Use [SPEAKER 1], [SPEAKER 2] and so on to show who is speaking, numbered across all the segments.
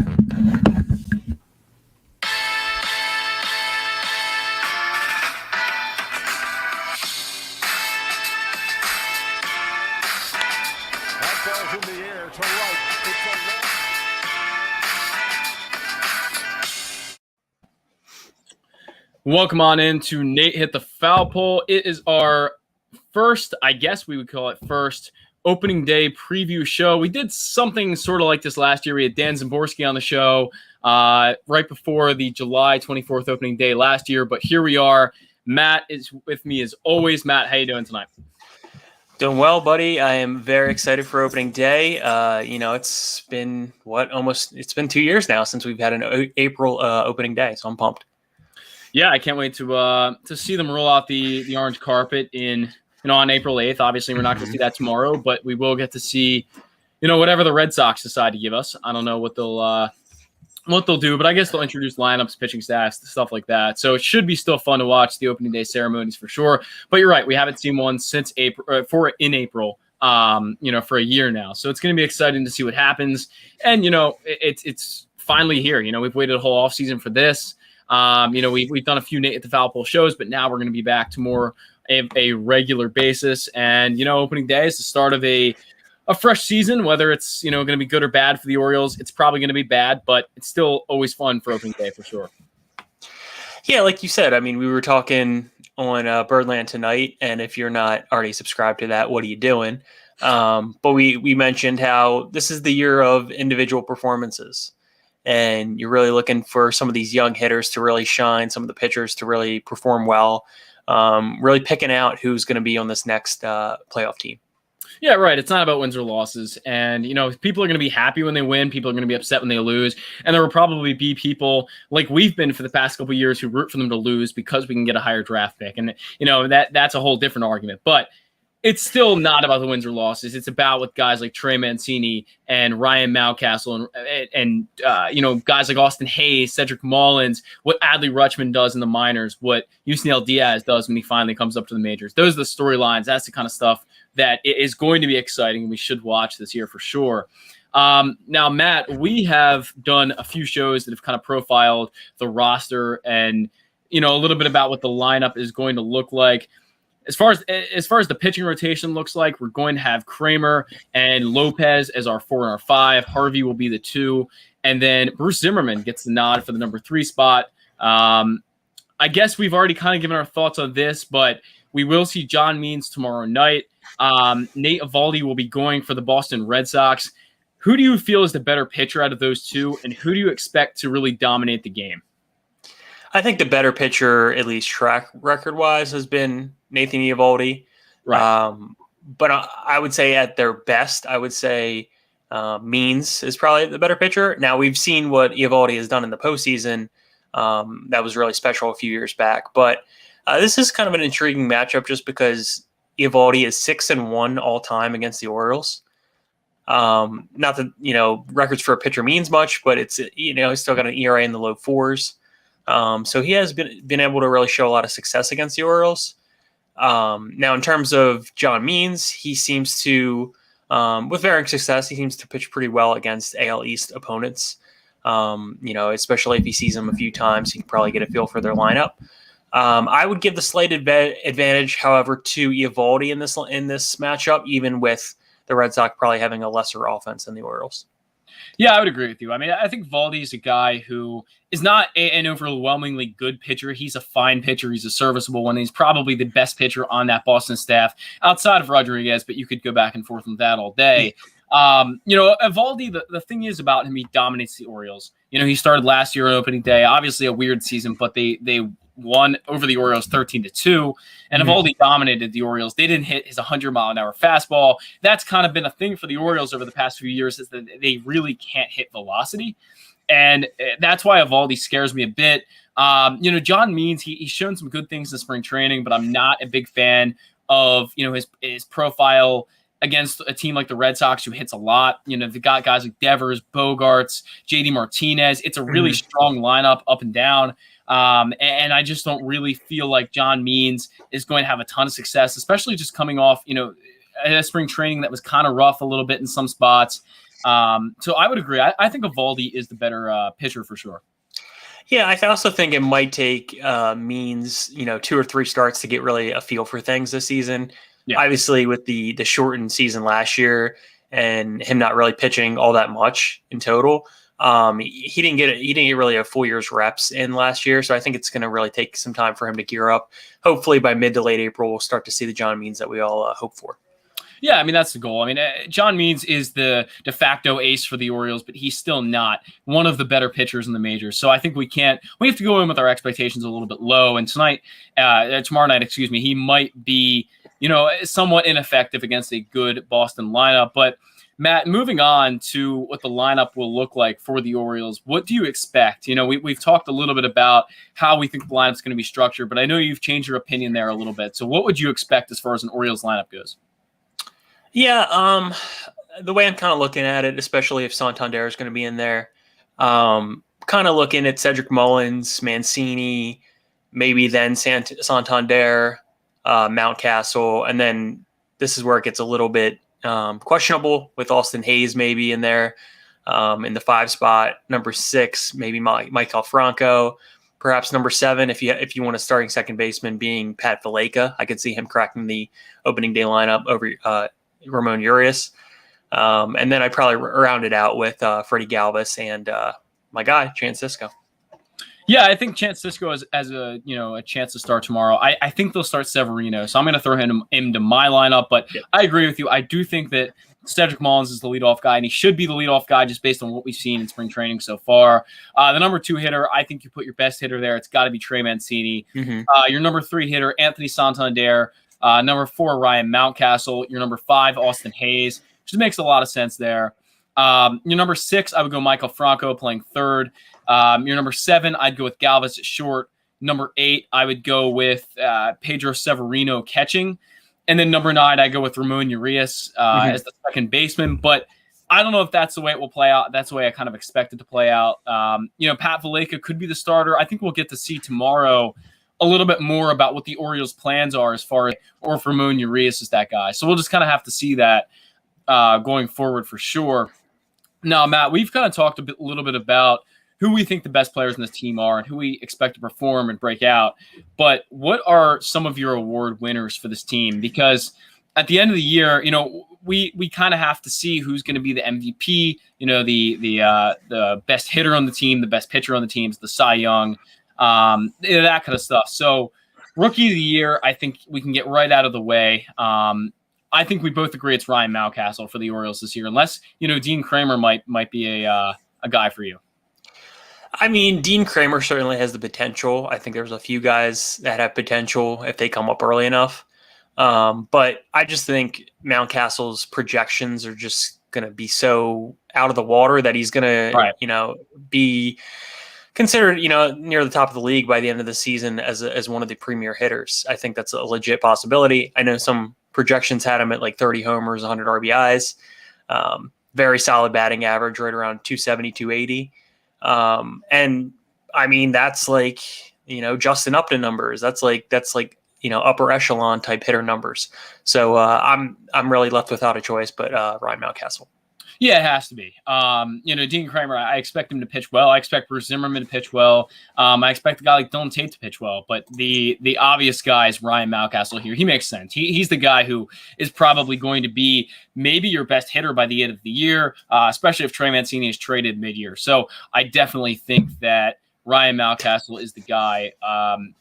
[SPEAKER 1] In the air to right.
[SPEAKER 2] Welcome on in to Nate Hit the Foul Pole. It is our first, I guess we would call it first, opening day preview show. We did something sort of like this last year. We had Dan Zimborski on the show right before the July 24th opening day last year. But here we are. Matt is with me as always. Matt, how you doing tonight?
[SPEAKER 3] Doing well, buddy. I am very excited for opening day. It's been it's been 2 years now since we've had an April opening day, so I'm pumped.
[SPEAKER 2] Yeah, I can't wait to see them roll out the orange carpet on April 8th. Obviously, we're not going to see that tomorrow, but we will get to see, whatever the Red Sox decide to give us. I don't know what they'll do, but I guess they'll introduce lineups, pitching staffs, stuff like that. So it should be still fun to watch the opening day ceremonies for sure. But you're right, we haven't seen one since April for a year now. So it's going to be exciting to see what happens. And it's finally here. We've waited a whole offseason for this. We've done a few Nate at the Foul Pole shows, but now we're going to be back to more a regular basis. And opening day is the start of a fresh season, whether it's, going to be good or bad for the Orioles. It's probably going to be bad, but it's still always fun for opening day for sure.
[SPEAKER 3] Yeah, like you said, I mean, we were talking on Birdland tonight, and if you're not already subscribed to that, what are you doing? But we mentioned how this is the year of individual performances, and you're really looking for some of these young hitters to really shine, some of the pitchers to really perform well, really picking out who's going to be on this next playoff team.
[SPEAKER 2] Yeah, right. It's not about wins or losses. And, people are going to be happy when they win. People are going to be upset when they lose. And there will probably be people like we've been for the past couple of years who root for them to lose because we can get a higher draft pick. And, that's a whole different argument. But it's still not about the wins or losses. It's about what guys like Trey Mancini and Ryan Mountcastle and guys like Austin Hayes, Cedric Mullins, what Adley Rutschman does in the minors, what Yusniel Diaz does when he finally comes up to the majors. Those are the storylines. That's the kind of stuff that is going to be exciting. We should watch this year for sure. Now, Matt, we have done a few shows that have kind of profiled the roster and, a little bit about what the lineup is going to look like. As far as the pitching rotation looks like, we're going to have Kramer and Lopez as our 4 and our 5. Harvey will be the 2. And then Bruce Zimmerman gets the nod for the number 3 spot. I guess we've already kind of given our thoughts on this, but we will see John Means tomorrow night. Nate Eovaldi will be going for the Boston Red Sox. Who do you feel is the better pitcher out of those two, and who do you expect to really dominate the game?
[SPEAKER 3] I think the better pitcher, at least track record-wise, has been Nathan Eovaldi.
[SPEAKER 2] Right.
[SPEAKER 3] But I would say at their best, I would say Means is probably the better pitcher. Now, we've seen what Eovaldi has done in the postseason. That was really special a few years back. But this is kind of an intriguing matchup just because Eovaldi is 6-1 all time against the Orioles. Not that, records for a pitcher means much, but it's, he's still got an ERA in the low 4s. So he has been able to really show a lot of success against the Orioles. Now, in terms of John Means, he seems to, with varying success, he seems to pitch pretty well against AL East opponents. Especially if he sees them a few times, he can probably get a feel for their lineup. I would give the slight advantage, however, to Eovaldi in this matchup, even with the Red Sox probably having a lesser offense than the Orioles.
[SPEAKER 2] Yeah, I would agree with you. I mean, I think Valdi is a guy who is not an overwhelmingly good pitcher. He's a fine pitcher. He's a serviceable one. He's probably the best pitcher on that Boston staff outside of Rodriguez, but you could go back and forth on that all day. Eovaldi, the thing is about him, he dominates the Orioles. He started last year on opening day, obviously a weird season, but they won over the Orioles 13-2, and Eovaldi dominated the Orioles. They didn't hit his 100-mile-an-hour fastball. That's kind of been a thing for the Orioles over the past few years, is that they really can't hit velocity, and that's why Eovaldi scares me a bit. John Means, he's shown some good things in spring training, but I'm not a big fan of his profile against a team like the Red Sox who hits a lot. They've got guys like Devers, Bogarts, JD Martinez. It's a really strong lineup up and down. And I just don't really feel like John Means is going to have a ton of success, especially just coming off, a spring training that was kind of rough a little bit in some spots. So I would agree. I think Eovaldi is the better pitcher for sure.
[SPEAKER 3] Yeah, I also think it might take Means, 2 or 3 starts to get really a feel for things this season.
[SPEAKER 2] Yeah.
[SPEAKER 3] Obviously, with the shortened season last year and him not really pitching all that much in total, he didn't get really a full year's reps in last year. So I think it's going to really take some time for him to gear up. Hopefully, by mid to late April, we'll start to see the John Means that we all hope for.
[SPEAKER 2] Yeah, I mean, that's the goal. I mean, John Means is the de facto ace for the Orioles, but he's still not one of the better pitchers in the majors. So I think we have to go in with our expectations a little bit low. And tomorrow night, he might be, somewhat ineffective against a good Boston lineup. But Matt, moving on to what the lineup will look like for the Orioles, what do you expect? We've talked a little bit about how we think the lineup's going to be structured, but I know you've changed your opinion there a little bit. So what would you expect as far as an Orioles lineup goes?
[SPEAKER 3] Yeah, the way I'm kind of looking at it, especially if Santander is going to be in there, kind of looking at Cedric Mullins, Mancini, maybe then Santander, Mountcastle, and then this is where it gets a little bit questionable with Austin Hayes maybe in there in the 5 spot. Number 6, maybe Michael Franco. Perhaps number 7, if you want a starting second baseman being Pat Valaika. I could see him cracking the opening day lineup over Ramon Urias. And then I probably round it out with Freddie Galvis and my guy, Chance Sisco.
[SPEAKER 2] Yeah, I think Chance Sisco has a chance to start tomorrow. I think they'll start Severino, so I'm going to throw him into my lineup. But yep. I agree with you. I do think that Cedric Mullins is the leadoff guy, and he should be the leadoff guy just based on what we've seen in spring training so far. The number 2 hitter, I think you put your best hitter there. It's got to be Trey Mancini. Mm-hmm. Your number 3 hitter, Anthony Santander. Number 4, Ryan Mountcastle. Your number 5, Austin Hayes. Just makes a lot of sense there. Your number 6, I would go Michael Franco playing third. Your number 7, I'd go with Galvis at short. Number 8, I would go with Pedro Severino catching. And then number 9, I go with Ramon Urias as the second baseman. But I don't know if that's the way it will play out. That's the way I kind of expect it to play out. Pat Valaika could be the starter. I think we'll get to see tomorrow a little bit more about what the Orioles' plans are as far as, or if Ramon Urias is that guy. So we'll just kind of have to see that going forward for sure. Now, Matt, we've kind of talked a little bit about who we think the best players in this team are and who we expect to perform and break out. But what are some of your award winners for this team? Because at the end of the year, we kind of have to see who's going to be the MVP, the best hitter on the team, the best pitcher on the team, the Cy Young, that kind of stuff. So rookie of the year, I think we can get right out of the way. I think we both agree it's Ryan Mountcastle for the Orioles this year, unless, Dean Kramer might be a guy for you.
[SPEAKER 3] I mean, Dean Kramer certainly has the potential. I think there's a few guys that have potential if they come up early enough. But I just think Mountcastle's projections are just going to be so out of the water that he's going to, be considered, near the top of the league by the end of the season as one of the premier hitters. I think that's a legit possibility. I know some projections had him at like 30 homers, 100 RBIs, very solid batting average, right around 270, 280. And I mean, that's like, Justin Upton numbers. That's like, upper echelon type hitter numbers. So, I'm really left without a choice, but, Ryan Mountcastle.
[SPEAKER 2] Yeah, it has to be. Dean Kramer, I expect him to pitch well. I expect Bruce Zimmerman to pitch well. I expect a guy like Dylan Tate to pitch well. But the obvious guy is Ryan Mountcastle here. He makes sense. He's the guy who is probably going to be maybe your best hitter by the end of the year, especially if Trey Mancini is traded mid-year. So I definitely think that Ryan Mountcastle is the guy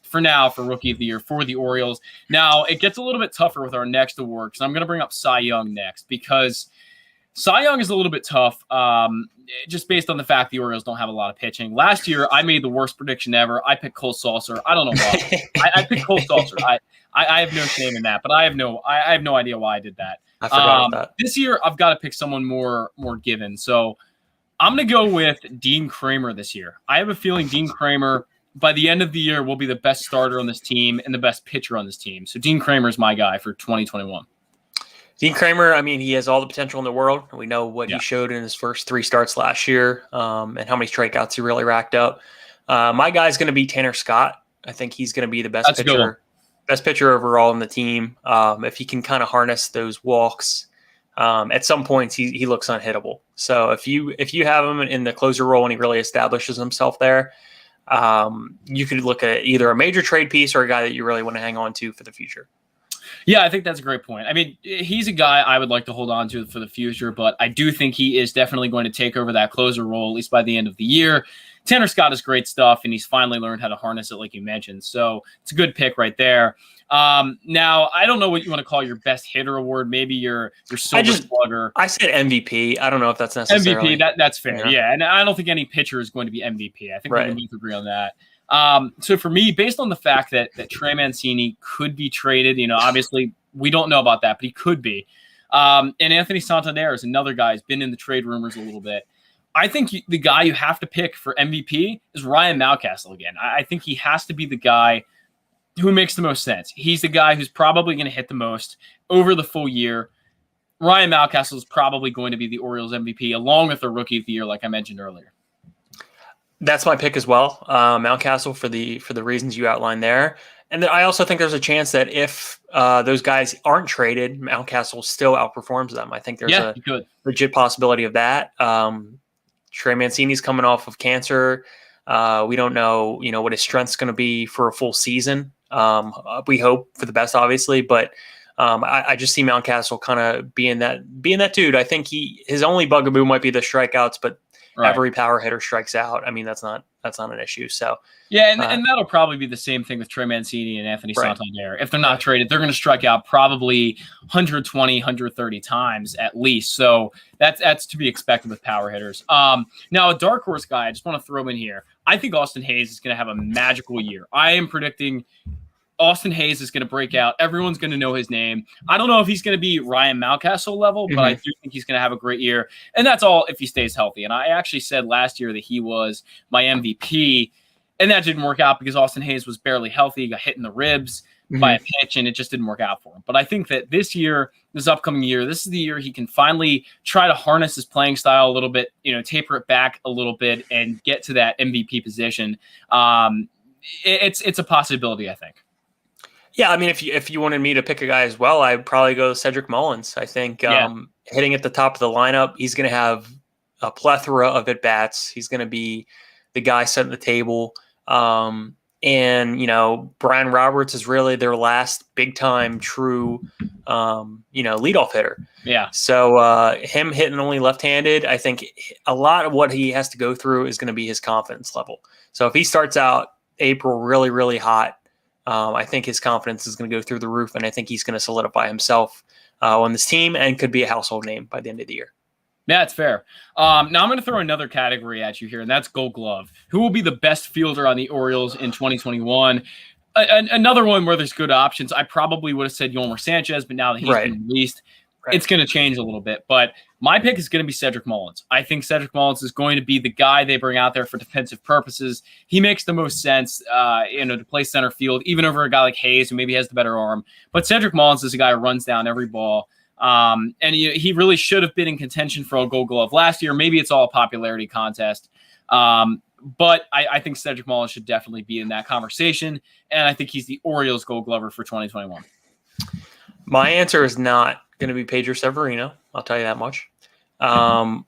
[SPEAKER 2] for now for Rookie of the Year for the Orioles. Now, it gets a little bit tougher with our next award because I'm going to bring up Cy Young next because Cy Young is a little bit tough just based on the fact the Orioles don't have a lot of pitching. Last year, I made the worst prediction ever. I picked Cole Saucer. I don't know why. I picked Cole Saucer. I have no shame in that, but I have no idea why I did that.
[SPEAKER 3] I forgot about that.
[SPEAKER 2] This year, I've got to pick someone more given. So I'm going to go with Dean Kramer this year. I have a feeling Dean Kramer, by the end of the year, will be the best starter on this team and the best pitcher on this team. So Dean Kramer is my guy for 2021.
[SPEAKER 3] Dean Kramer, I mean, he has all the potential in the world. We know what he showed in his first 3 starts last year and how many strikeouts he really racked up. My guy's going to be Tanner Scott. I think he's going to be the best pitcher overall in the team. If he can kind of harness those walks, at some points he looks unhittable. So if you have him in the closer role and he really establishes himself there, you could look at either a major trade piece or a guy that you really want to hang on to for the future.
[SPEAKER 2] Yeah, I think that's a great point. I mean, he's a guy I would like to hold on to for the future, but I do think he is definitely going to take over that closer role, at least by the end of the year. Tanner Scott is great stuff, and he's finally learned how to harness it, like you mentioned. So it's a good pick right there. Now, I don't know what you want to call your best hitter award. Maybe your silver slugger.
[SPEAKER 3] I said MVP. I don't know if that's necessarily
[SPEAKER 2] MVP. That's fair. Yeah, and I don't think any pitcher is going to be MVP. I think we can both agree on that. So for me, based on the fact that Trey Mancini could be traded, obviously we don't know about that, but he could be. And Anthony Santander is another guy who's been in the trade rumors a little bit. I think the guy you have to pick for MVP is Ryan Mountcastle again. I think he has to be the guy who makes the most sense. He's the guy who's probably going to hit the most over the full year. Ryan Mountcastle is probably going to be the Orioles MVP along with the Rookie of the Year, like I mentioned earlier.
[SPEAKER 3] That's my pick as well, Mountcastle, for the reasons you outlined there. And I also think there's a chance that if those guys aren't traded, Mountcastle still outperforms them. I think there's a legit possibility of that. Trey Mancini's coming off of cancer. We don't know, what his strength's going to be for a full season. We hope for the best, obviously, but I just see Mountcastle kind of being that dude. I think his only bugaboo might be the strikeouts, but every power hitter strikes out. I mean, that's not an issue. So
[SPEAKER 2] yeah, and that'll probably be the same thing with Trey Mancini and Anthony Santander. If they're not traded, they're going to strike out probably 120, 130 times at least. So that's to be expected with power hitters. Now a dark horse guy, I just want to throw in here. I think Austin Hayes is going to have a magical year. I am predicting Austin Hayes is going to break out. Everyone's going to know his name. I don't know if he's going to be Ryan Mountcastle level, but I do think he's going to have a great year. And that's all if he stays healthy. And I actually said last year that he was my MVP, and that didn't work out because Austin Hayes was barely healthy. He got hit in the ribs by a pitch, and it just didn't work out for him. But I think that this upcoming year, this is the year he can finally try to harness his playing style a little bit, taper it back a little bit and get to that MVP position. It's a possibility, I think.
[SPEAKER 3] Yeah, I mean, if you wanted me to pick a guy as well, I'd probably go Cedric Mullins. I think hitting at the top of the lineup, he's going to have a plethora of at-bats. He's going to be the guy setting the table. And, Brian Roberts is really their last big-time true, leadoff hitter. Yeah. So him hitting only left-handed, I think a lot of what he has to go through is going to be his confidence level. So if he starts out April really, really hot, I think his confidence is going to go through the roof, and I think he's going to solidify himself on this team and could be a household name by the end of the year.
[SPEAKER 2] Yeah, it's fair. Now I'm going to throw another category at you here, and that's Gold Glove. Who will be the best fielder on the Orioles in 2021? Another one where there's good options. I probably would have said Yolmer Sanchez, but now that he's been released, it's going to change a little bit. But my pick is going to be Cedric Mullins. I think Cedric Mullins is going to be the guy they bring out there for defensive purposes. He makes the most sense, to play center field, even over a guy like Hayes, who maybe has the better arm. But Cedric Mullins is a guy who runs down every ball. And he really should have been in contention for a Gold Glove last year. Maybe it's all a popularity contest. But I think Cedric Mullins should definitely be in that conversation. And I think he's the Orioles Gold Glover for 2021.
[SPEAKER 3] My answer is not going to be Pedro Severino. I'll tell you that much.
[SPEAKER 2] I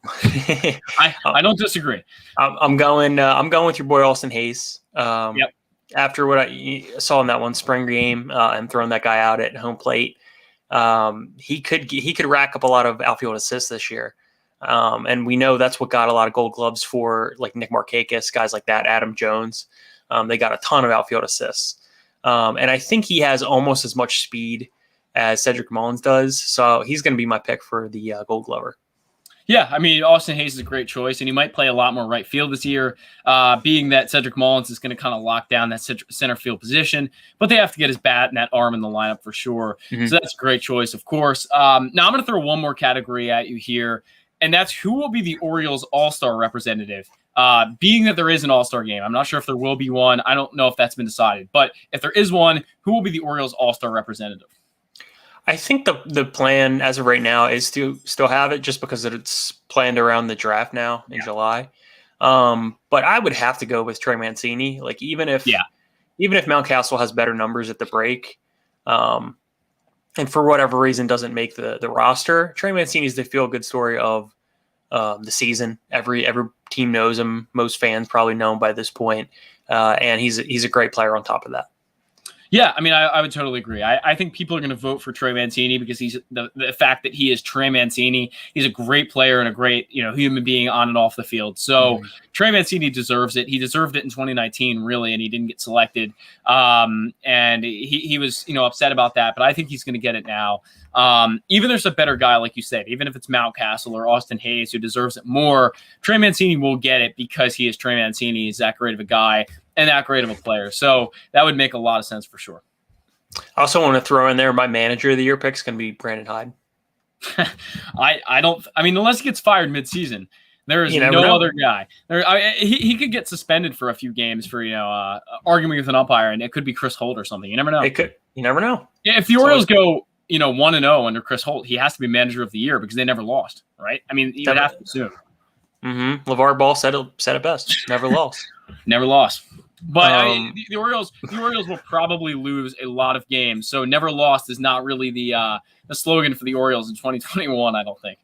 [SPEAKER 2] don't disagree.
[SPEAKER 3] I'm going with your boy Austin Hayes. After what I saw in that one spring game and throwing that guy out at home plate, he could rack up a lot of outfield assists this year. And we know that's what got a lot of Gold Gloves for like Nick Markakis, guys like that, Adam Jones. They got a ton of outfield assists. And I think he has almost as much speed as Cedric Mullins does. So he's going to be my pick for the Gold Glover.
[SPEAKER 2] Yeah, I mean, Austin Hayes is a great choice, and he might play a lot more right field this year, being that Cedric Mullins is going to kind of lock down that center field position, but they have to get his bat and that arm in the lineup for sure. So that's a great choice, of course. Now I'm going to throw one more category at you here, and that's who will be the Orioles All-Star representative. Being that there is an All-Star game, I'm not sure if there will be one. I don't know if that's been decided, but if there is one, who will be the Orioles All-Star representative?
[SPEAKER 3] I think the plan as of right now is to still have it just because it's planned around the draft now in July. But I would have to go with Trey Mancini. Like even if Mountcastle has better numbers at the break, and for whatever reason doesn't make the roster, Trey Mancini is the feel-good story of the season. Every team knows him. Most fans probably know him by this point. And he's a great player on top of that.
[SPEAKER 2] Yeah, I mean, I would totally agree. I think people are going to vote for Trey Mancini because he's the fact that he is Trey Mancini. He's a great player and a great human being on and off the field. So Trey Mancini deserves it. He deserved it in 2019, really, and he didn't get selected. And he was upset about that. But I think he's going to get it now. Even there's a better guy, like you said, even if it's Mountcastle or Austin Hayes who deserves it more, Trey Mancini will get it because he is Trey Mancini. He's that great of a guy and that great of a player. So that would make a lot of sense for sure.
[SPEAKER 3] I also want to throw in there my manager of the year pick is going to be Brandon Hyde.
[SPEAKER 2] I mean, unless he gets fired midseason, there is no other guy. He could get suspended for a few games for arguing with an umpire, and it could be Chris Holt or something. You never know.
[SPEAKER 3] It could. You never know.
[SPEAKER 2] Yeah, if the Orioles go 1-0 under Chris Holt, he has to be manager of the year because they never lost, right? I mean, you would have to assume.
[SPEAKER 3] Mm-hmm. LeVar Ball said it best. Never lost.
[SPEAKER 2] Never lost. But the Orioles will probably lose a lot of games. So never lost is not really the slogan for the Orioles in 2021, I don't think.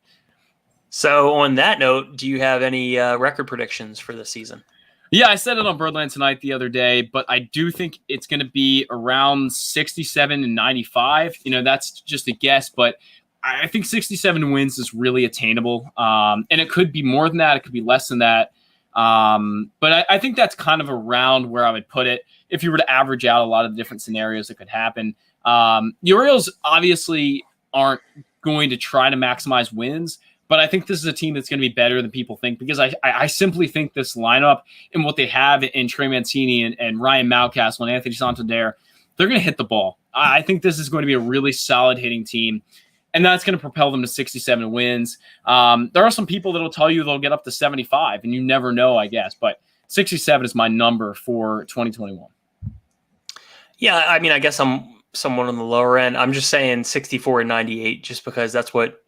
[SPEAKER 3] So on that note, do you have any record predictions for this season?
[SPEAKER 2] Yeah, I said it on Birdland Tonight the other day, but I do think it's going to be around 67 and 95. That's just a guess, but I think 67 wins is really attainable. And it could be more than that. It could be less than that. But I think that's kind of around where I would put it if you were to average out a lot of the different scenarios that could happen. The Orioles obviously aren't going to try to maximize wins, but I think this is a team that's going to be better than people think because I simply think this lineup and what they have in Trey Mancini and Ryan Mountcastle and Anthony Santander, they're going to hit the ball. I think this is going to be a really solid hitting team. And that's going to propel them to 67 wins. There are some people that will tell you they'll get up to 75, and you never know, I guess. But 67 is my number for 2021.
[SPEAKER 3] Yeah, I mean, I guess I'm somewhat on the lower end. I'm just saying 64 and 98 just because that's what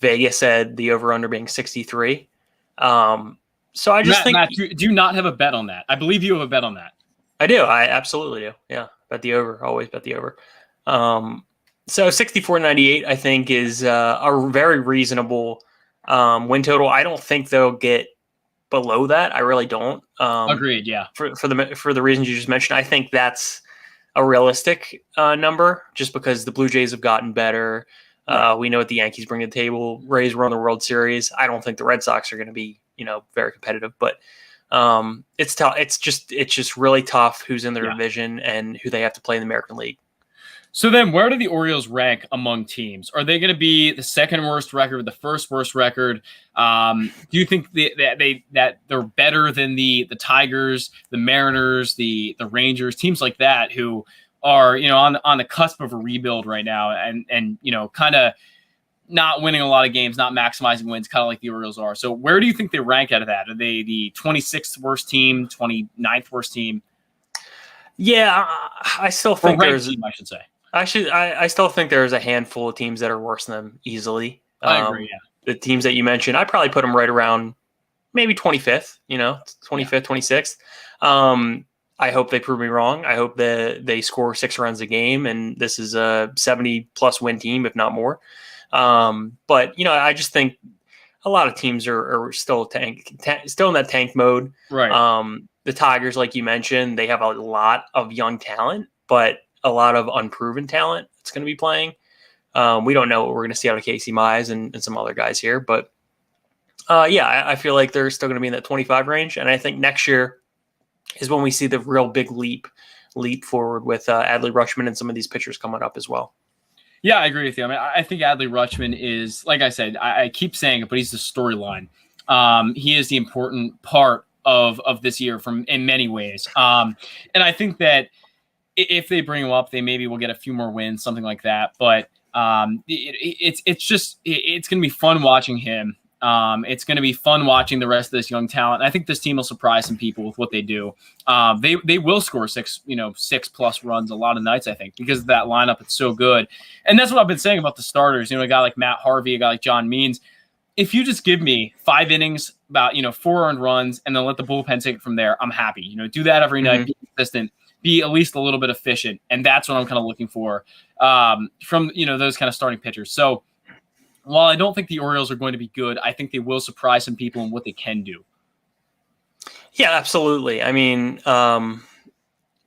[SPEAKER 3] Vegas said, the over-under being 63. So I just think...
[SPEAKER 2] Matt, do you not have a bet on that? I believe you have a bet on that.
[SPEAKER 3] I do. I absolutely do. Yeah, bet the over. Always bet the over. So 64-98, I think, is a very reasonable win total. I don't think they'll get below that. I really don't.
[SPEAKER 2] Agreed. Yeah.
[SPEAKER 3] For the reasons you just mentioned, I think that's a realistic number, just because the Blue Jays have gotten better. We know what the Yankees bring to the table. Rays won the World Series. I don't think the Red Sox are going to be very competitive, but it's tough. It's just really tough who's in their division and who they have to play in the American League.
[SPEAKER 2] So then where do the Orioles rank among teams? Are they going to be the second worst record, the first worst record? Do you think that they're better than the Tigers, the Mariners, the Rangers, teams like that who are, on the cusp of a rebuild right now and kind of not winning a lot of games, not maximizing wins, kind of like the Orioles are. So where do you think they rank out of that? Are they the 26th worst team, 29th worst team?
[SPEAKER 3] Yeah, I still think there's
[SPEAKER 2] team, I should say.
[SPEAKER 3] Actually, I still think there's a handful of teams that are worse than them easily.
[SPEAKER 2] I agree, yeah.
[SPEAKER 3] The teams that you mentioned, I'd probably put them right around maybe 25th, 25th, 26th. I hope they prove me wrong. I hope that they score 6 runs a game, and this is a 70-plus win team, if not more. But, I just think a lot of teams are still still in that tank mode.
[SPEAKER 2] Right.
[SPEAKER 3] The Tigers, like you mentioned, they have a lot of young talent, but a lot of unproven talent that's going to be playing. We don't know what we're going to see out of Casey Mize and some other guys here, but I feel like they're still going to be in that 25 range. And I think next year is when we see the real big leap forward with Adley Rutschman and some of these pitchers coming up as well.
[SPEAKER 2] Yeah, I agree with you. I mean, I think Adley Rutschman is, like I said, I keep saying it, but he's the storyline. He is the important part of this year in many ways. And I think that if they bring him up, they maybe will get a few more wins, something like that. But it's going to be fun watching him. It's going to be fun watching the rest of this young talent. I think this team will surprise some people with what they do. They will score 6+ runs a lot of nights, I think, because of that lineup. It's so good. And that's what I've been saying about the starters. A guy like Matt Harvey, a guy like John Means. If you just give me 5 innings, about 4 earned runs, and then let the bullpen take it from there, I'm happy. Do that every night, be consistent. be at least a little bit efficient. And that's what I'm kind of looking for from, those kind of starting pitchers. So while I don't think the Orioles are going to be good, I think they will surprise some people in what they can do.
[SPEAKER 3] Yeah, absolutely. I mean,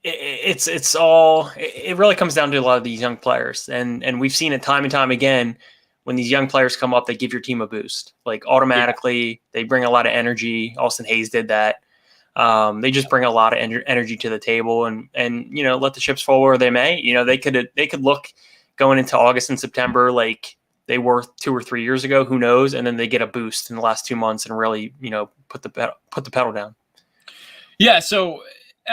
[SPEAKER 3] it really comes down to a lot of these young players, and we've seen it time and time again. When these young players come up, they give your team a boost. Like automatically, They bring a lot of energy. Austin Hayes did that. They just bring a lot of energy to the table, and let the chips fall where they may. They could look going into August and September like they were 2 or 3 years ago. Who knows? And then they get a boost in the last 2 months and really put the pedal down.
[SPEAKER 2] Yeah. So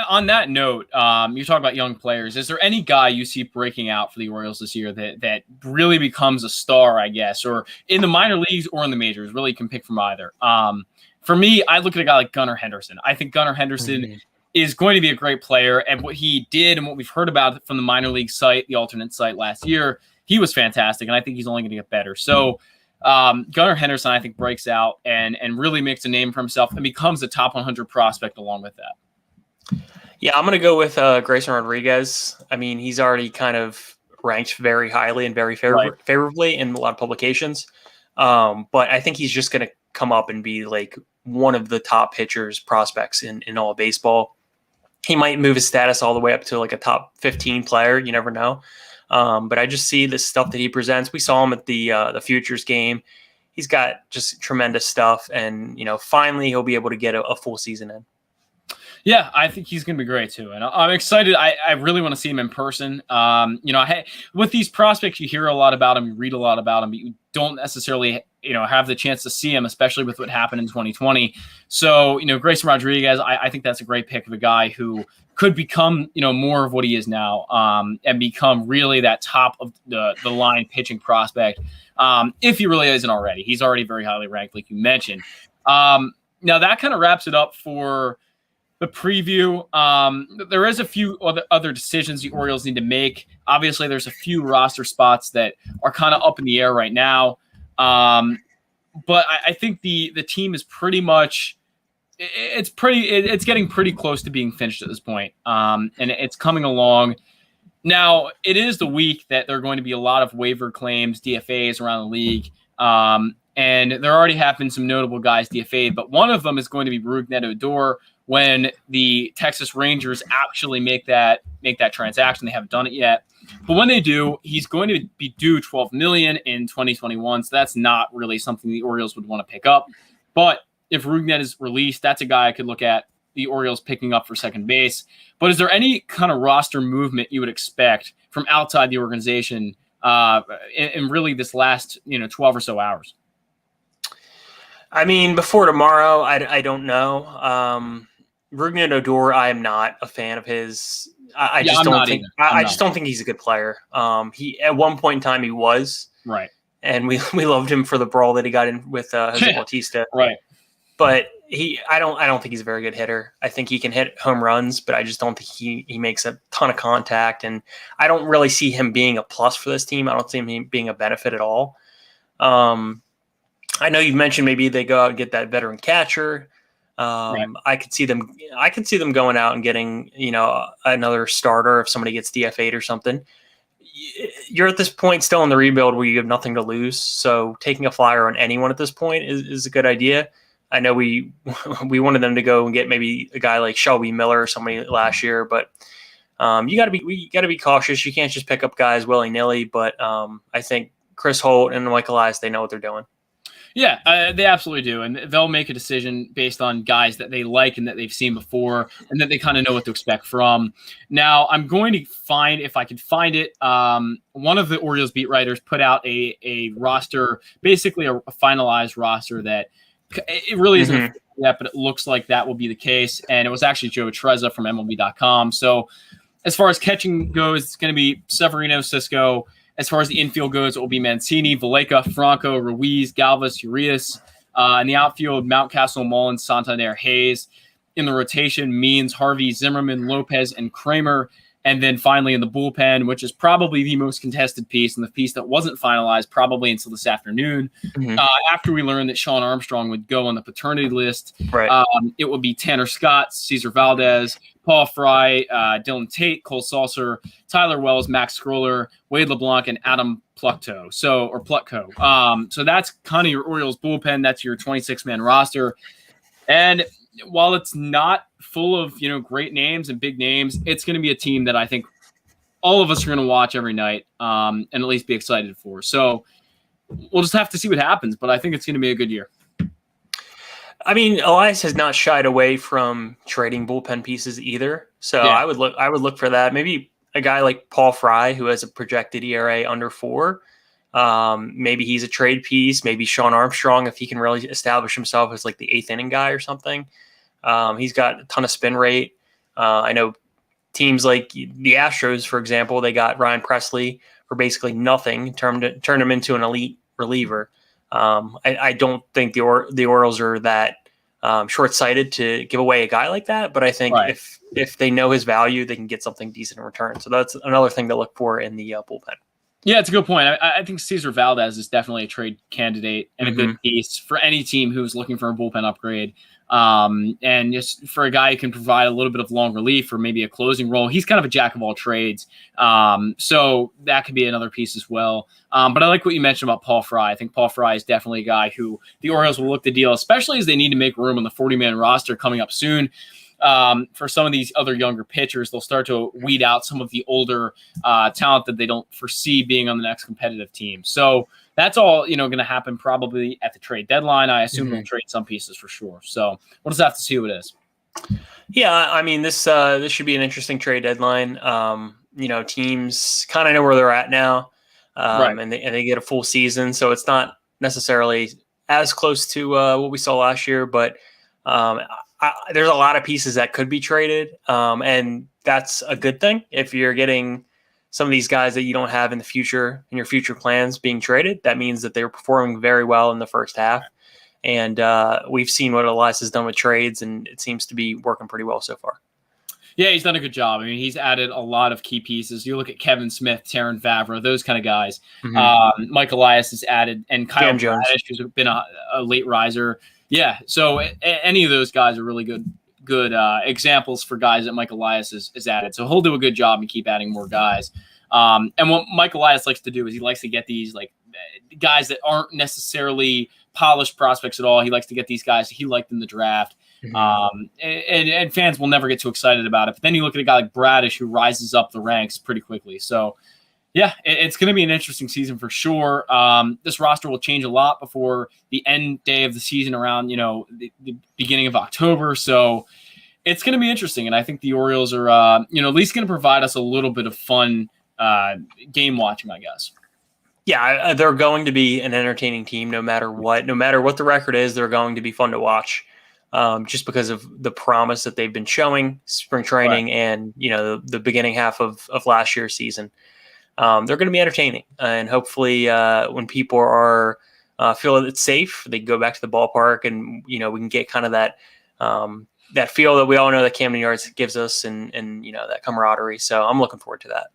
[SPEAKER 2] on that note, you're talking about young players. Is there any guy you see breaking out for the Orioles this year that really becomes a star, I guess, or in the minor leagues or in the majors? Really, you can pick from either. For me, I look at a guy like Gunnar Henderson. I think Gunnar Henderson is going to be a great player, and what he did and what we've heard about from the minor league site, the alternate site last year, he was fantastic, and I think he's only going to get better. So Gunnar Henderson, I think, breaks out and really makes a name for himself and becomes a top 100 prospect along with that.
[SPEAKER 3] Yeah, I'm going to go with Grayson Rodriguez. I mean, he's already kind of ranked very highly and very favorably in a lot of publications. But I think he's just going to come up and be like one of the top pitchers prospects in all of baseball. He might move his status all the way up to like a top 15 player. You never know. But I just see the stuff that he presents. We saw him at the Futures game. He's got just tremendous stuff. And, finally he'll be able to get a full season in.
[SPEAKER 2] Yeah, I think he's going to be great too. And I'm excited. I really want to see him in person. With these prospects, you hear a lot about him, you read a lot about him, but you don't necessarily, have the chance to see him, especially with what happened in 2020. So, Grayson Rodriguez, I think that's a great pick of a guy who could become, more of what he is now and become really that top of the line pitching prospect. If he really isn't already. He's already very highly ranked, like you mentioned. Now that kind of wraps it up for the preview. There is a few other decisions the Orioles need to make. Obviously, there's a few roster spots that are kind of up in the air right now. But I think the team is pretty much it's getting pretty close to being finished at this point. And it's coming along. Now, it is the week that there are going to be a lot of waiver claims, DFAs around the league. And there already have been some notable guys DFA'd, but one of them is going to be Rougned Odor when the Texas Rangers actually make that transaction. They haven't done it yet. But when they do, he's going to be due $12 million in 2021. So that's not really something the Orioles would want to pick up. But if Rougned is released, that's a guy I could look at the Orioles picking up for second base. But is there any kind of roster movement you would expect from outside the organization in really this last 12 or so hours?
[SPEAKER 3] I mean, before tomorrow, I don't know. Rougned Odor, I am not a fan of his. I just don't think he's a good player. He at one point in time he was
[SPEAKER 2] right,
[SPEAKER 3] and we loved him for the brawl that he got in with Jose Bautista.
[SPEAKER 2] Right,
[SPEAKER 3] but I don't think he's a very good hitter. I think he can hit home runs, but I just don't think he makes a ton of contact, and I don't really see him being a plus for this team. I don't see him being a benefit at all. I know you've mentioned maybe they go out and get that veteran catcher. Right. I could see them going out and getting, another starter if somebody gets DFA'd or something. You're at this point still in the rebuild where you have nothing to lose. So taking a flyer on anyone at this point is a good idea. I know we wanted them to go and get maybe a guy like Shelby Miller or somebody last year, but we got to be cautious. You can't just pick up guys willy-nilly, but I think Chris Holt and Michael Elias, they know what they're doing.
[SPEAKER 2] Yeah, they absolutely do. And they'll make a decision based on guys that they like and that they've seen before and that they kind of know what to expect from. Now, I'm going to find, if I can find it, one of the Orioles beat writers put out a roster, basically a finalized roster that it really isn't yet, but it looks like that will be the case. And it was actually Joe Trezza from MLB.com. So as far as catching goes, it's going to be Severino, Cisco. As far as the infield goes, it will be Mancini, Valleca, Franco, Ruiz, Galvis, Urias. In the outfield, Mountcastle, Mullins, Santander, Hayes. In the rotation, Means, Harvey, Zimmerman, Lopez, and Kramer. And then finally in the bullpen, which is probably the most contested piece and the piece that wasn't finalized probably until this afternoon, after we learned that Sean Armstrong would go on the paternity list,
[SPEAKER 3] Right.
[SPEAKER 2] it would be Tanner Scott, Cesar Valdez, Paul Frye, Dylan Tate, Cole Saucer, Tyler Wells, Max Scroller, Wade LeBlanc, and Adam Plutko. So that's kind of your Orioles bullpen. That's your 26-man roster. And while it's not full of, great names and big names, it's going to be a team that I think all of us are going to watch every night and at least be excited for. So we'll just have to see what happens, but I think it's going to be a good year.
[SPEAKER 3] I mean, Elias has not shied away from trading bullpen pieces either. So yeah. I would look for that. Maybe a guy like Paul Frye, who has a projected ERA under 4. Maybe he's a trade piece. Maybe Sean Armstrong, if he can really establish himself as like the 8th inning guy or something. He's got a ton of spin rate. I know teams like the Astros, for example, they got Ryan Presley for basically nothing, turned him into an elite reliever. I don't think the Orioles are that short-sighted to give away a guy like that, but I think if they know his value, they can get something decent in return. So that's another thing to look for in the bullpen. Yeah,
[SPEAKER 2] it's a good point. I think Cesar Valdez is definitely a trade candidate and a good piece for any team who's looking for a bullpen upgrade. And just for a guy who can provide a little bit of long relief or maybe a closing role, he's kind of a jack of all trades. So that could be another piece as well. But I like what you mentioned about Paul Frye. I think Paul Frye is definitely a guy who the Orioles will look to deal, especially as they need to make room on the 40-man roster coming up soon. For some of these other younger pitchers, they'll start to weed out some of the older talent that they don't foresee being on the next competitive team. So that's all, going to happen probably at the trade deadline. I assume they'll trade some pieces for sure. So we'll just have to see who it is.
[SPEAKER 3] Yeah, I mean, this should be an interesting trade deadline. Teams kind of know where they're at now, and they get a full season. So it's not necessarily as close to what we saw last year, but there's a lot of pieces that could be traded, and that's a good thing. If you're getting some of these guys that you don't have in the future, in your future plans being traded, that means that they were performing very well in the first half. And we've seen what Elias has done with trades, and it seems to be working pretty well so far.
[SPEAKER 2] Yeah, he's done a good job. I mean, he's added a lot of key pieces. You look at Kevin Smith, Taron Vavra, those kind of guys. Mike Elias has added, and Kyle Jones, who's been a late riser. Yeah, so any of those guys are really good examples for guys that Mike Elias has added. So he'll do a good job and keep adding more guys. And what Mike Elias likes to do is he likes to get these like guys that aren't necessarily polished prospects at all. He likes to get these guys he liked in the draft. And fans will never get too excited about it. But then you look at a guy like Bradish who rises up the ranks pretty quickly. So yeah, it's going to be an interesting season for sure. This roster will change a lot before the end day of the season around, the beginning of October. So it's going to be interesting. And I think the Orioles are, at least going to provide us a little bit of fun game watching, I guess.
[SPEAKER 3] Yeah, they're going to be an entertaining team no matter what. No matter what the record is, they're going to be fun to watch just because of the promise that they've been showing spring training and, the beginning half of last year's season. They're going to be entertaining, and hopefully when people are feel it's safe, they can go back to the ballpark, and we can get kind of that feel that we all know that Camden Yards gives us, and that camaraderie. So I'm looking forward to that.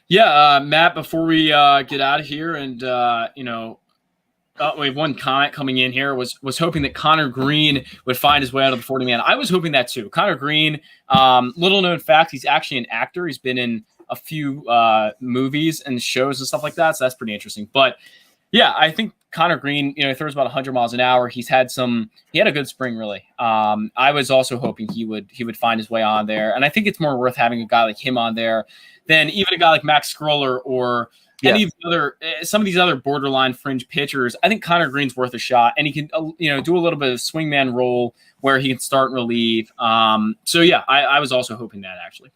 [SPEAKER 2] Yeah, Matt. Before we get out of here, and we have one comment coming in here. Was hoping that Connor Greene would find his way out of the 40-man. I was hoping that too. Connor Greene, little known fact, he's actually an actor. He's been in a few movies and shows and stuff like that. So that's pretty interesting. But yeah, I think Connor Greene, he throws about 100 miles an hour. He had a good spring, really. I was also hoping he would find his way on there. And I think it's more worth having a guy like him on there than even a guy like Max Scroller or any of the some of these other borderline fringe pitchers. I think Connor Greene's worth a shot, and he can, do a little bit of swingman role where he can start and relieve. So yeah, I was also hoping that actually.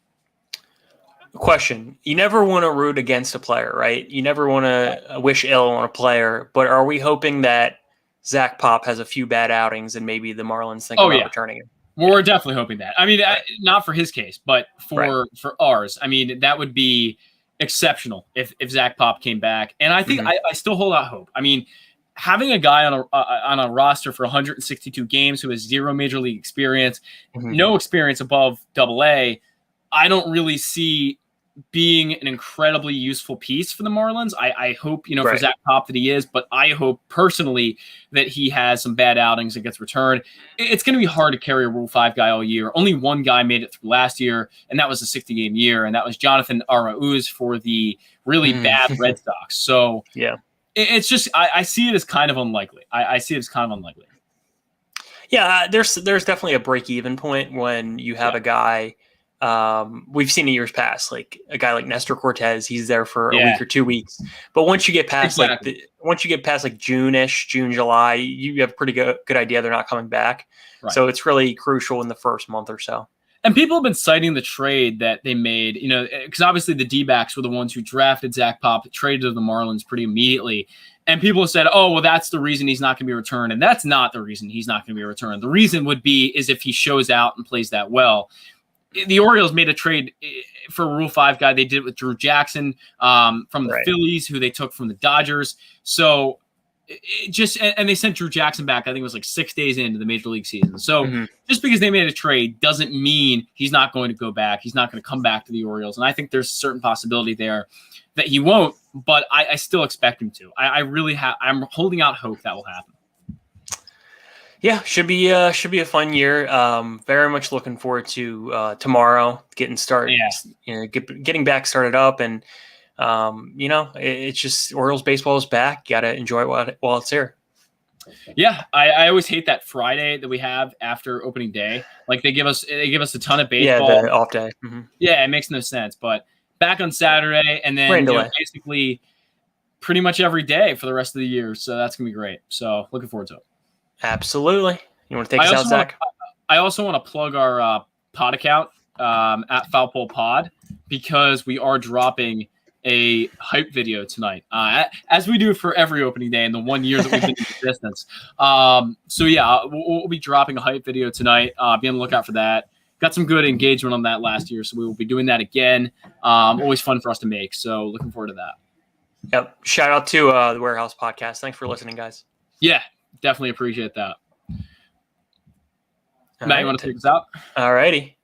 [SPEAKER 3] Question. You never want to root against a player, right? You never want to wish ill on a player, but are we hoping that Zach Pop has a few bad outings and maybe the Marlins think about returning him?
[SPEAKER 2] We're definitely hoping that. I mean, not for his case, but for ours. I mean, that would be exceptional if Zach Pop came back. And I think I still hold out hope. I mean, having a guy on a roster for 162 games who has zero major league experience, no experience above AA, I don't really see being an incredibly useful piece for the Marlins. I hope, for
[SPEAKER 3] Right.
[SPEAKER 2] Zach Pop that he is, but I hope personally that he has some bad outings and gets returned. It's going to be hard to carry a Rule 5 guy all year. Only one guy made it through last year, and that was a 60-game year, and that was Jonathan Arauz for the really bad Red Sox. So
[SPEAKER 3] yeah,
[SPEAKER 2] it's just I see it as kind of unlikely. I see it as kind of unlikely.
[SPEAKER 3] Yeah, there's definitely a break-even point when you have a guy. We've seen in years past, like a guy like Nestor Cortez, he's there for a week or 2 weeks. But once you get past like June-ish, June, July, you have a pretty good idea they're not coming back. Right. So it's really crucial in the first month or so.
[SPEAKER 2] And people have been citing the trade that they made, because obviously the D-backs were the ones who drafted Zach Pop, traded to the Marlins pretty immediately. And people have said, oh, well, that's the reason he's not going to be returned. And that's not the reason he's not going to be returned. The reason would be is if he shows out and plays that well. The Orioles made a trade for a Rule 5 guy. They did it with Drew Jackson from the Phillies, who they took from the Dodgers. So and they sent Drew Jackson back, I think it was like 6 days into the Major League season. So just because they made a trade doesn't mean he's not going to go back. He's not going to come back to the Orioles. And I think there's a certain possibility there that he won't, but I still expect him to. I'm holding out hope that will happen.
[SPEAKER 3] Yeah, should be a fun year. Very much looking forward to tomorrow getting started. Yeah. Getting back started up, and it's just Orioles baseball is back. Got to enjoy it while it's here.
[SPEAKER 2] Yeah, I always hate that Friday that we have after opening day. Like they give us a ton of baseball.
[SPEAKER 3] Yeah, the off day. Mm-hmm.
[SPEAKER 2] Yeah, it makes no sense. But back on Saturday, and then basically pretty much every day for the rest of the year. So that's gonna be great. So looking forward to it.
[SPEAKER 3] Absolutely. You want to take us out, Zach?
[SPEAKER 2] I also want to plug our pod account at Foul Pole Pod, because we are dropping a hype video tonight, as we do for every opening day in the 1 year that we've been in existence. So yeah, we'll be dropping a hype video tonight. Be on the lookout for that. Got some good engagement on that last year, so we will be doing that again. Always fun for us to make. So looking forward to that. Yep.
[SPEAKER 3] Shout out to the Warehouse Podcast. Thanks for listening, guys.
[SPEAKER 2] Yeah, definitely appreciate that. Matt, you want to take us out?
[SPEAKER 3] All righty.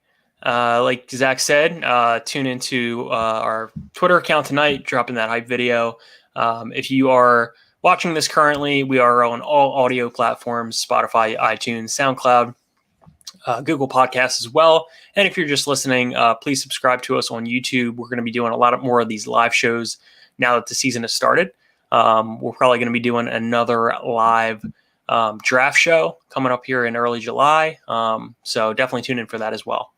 [SPEAKER 3] Like Zach said, tune into our Twitter account tonight, dropping that hype video. If you are watching this currently, we are on all audio platforms, Spotify, iTunes, SoundCloud, Google Podcasts as well. And if you're just listening, please subscribe to us on YouTube. We're going to be doing a lot more of these live shows now that the season has started. We're probably going to be doing another live draft show coming up here in early July. So definitely tune in for that as well.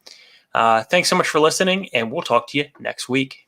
[SPEAKER 3] Thanks so much for listening, and we'll talk to you next week.